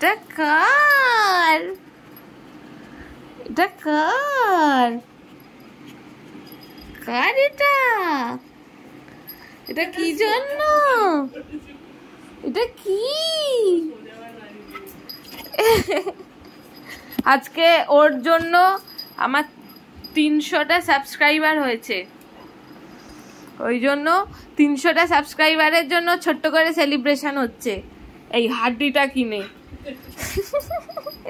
এটা কার? এটা কার? কার এটা? এটা কি জন্য? এটা কি? আজকে ওর জন্য আমার 300টা সাবস্ক্রাইবার হয়েছে, ওই জন্য 300টা সাবস্ক্রাইবারের জন্য ছোট্ট করে সেলিব্রেশন হচ্ছে এই হাড্ডিটা কিনে।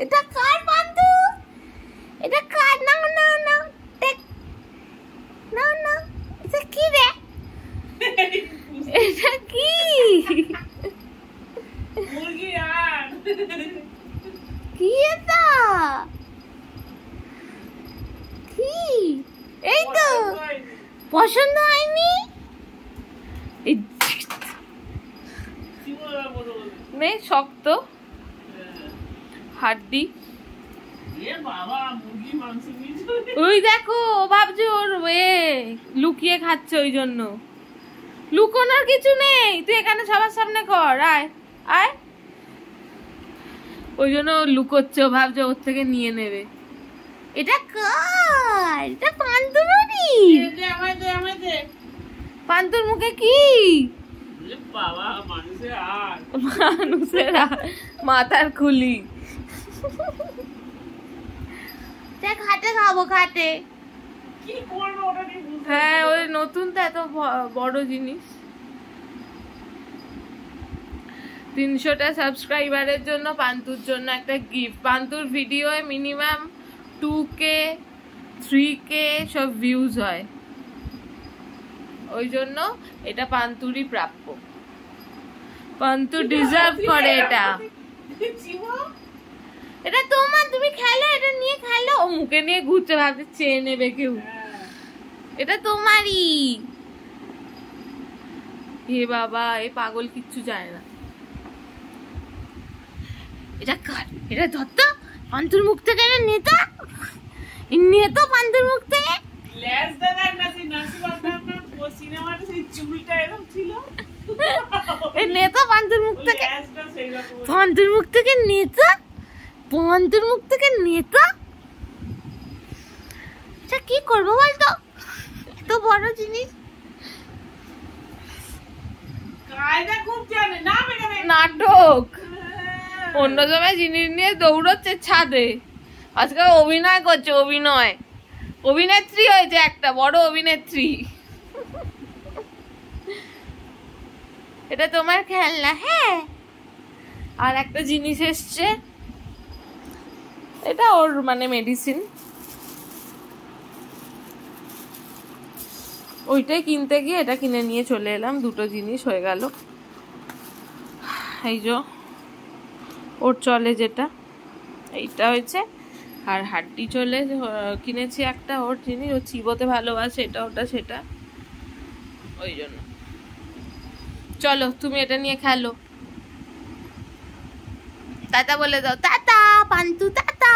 এটা কার বন্ধু? এটা কার? নাও নাও নাও, টেক নাও নাও। এটা কি রে? এটা কি? মুরগি আর কি এটা? কি? এই তো পছন্দ হয়নি। মেয়ে শক্ত হাড্ডি। ওই দেখো, ও ভাবছে ওর লুকিয়ে খাচ্ছে, ওই জন্য। লুকোনোর কিছু নেই, তুই এখানে সবার সামনে কর, আয় আয়। ওই জন্য লুকোচ্ছে, ও ভাবছে ওর থেকে নিয়ে নেবে। এটা কার? এটা পান্তুর। পান্তুর মুখে কি? মানুষের মাথার খুলি। খাটে খাবো, খাটে। হ্যাঁ, ওই নতুন তো, এত বড় জিনিস। 300টা সাবস্ক্রাইবারের জন্য পান্তুর জন্য একটা gift. পান্তুর video minimum 2K 3K সব ভিউজ হয়, ওই জন্য এটা পান্তুরই প্রাপ্য। পান্তু ডিজার্ভ করে এটা। এটা তোমার, তুমি খেলো, এটা নিয়ে খেলো। ও মুখে নিয়ে ঘুরছে, ভাবছে চেয়ে নেবে কেউ। এটা তোমারই। হে বাবা, এ পাগল কিচ্ছু যায় না। এটা কার? এটা ধরতো পান্তুর মুখ থেকে, এটা নেতা নিয়ে তো পান্তুর মুখ থেকে। নেতা পান্তুর মুখ থেকে, পান্তুর মুখ থেকে নেতা, পান্তুর মুখ থেকে নেতা। কি করবো বলতো, এত বড় জিনিস। নাটক। অন্য সময় জিনিস নিয়ে দৌড়চ্ছে ছাদে, আজকে অভিনয় করছে। অভিনেত্রী হয়েছে, একটা বড় অভিনেত্রী। এটা তোমার খেলনা? হ্যাঁ। আর একটা জিনিস এসছে, এটা ওর মানে মেডিসিন। ওইটাই কিনতে গিয়ে এটা কিনে নিয়ে চলে এলাম, দুটো জিনিস হয়ে গেল। এই যে ওর চলে যেটা, এইটা হয়েছে। আর হাড্ডি চলে কিনেছি একটা, ওর জিনিস ও চিবোতে ভালোবাসে, এটা ওটা সেটা, ওই জন্য। চলো তুমি এটা নিয়ে খেলো। টাটা বলে দাও। Tata Pantu, tata.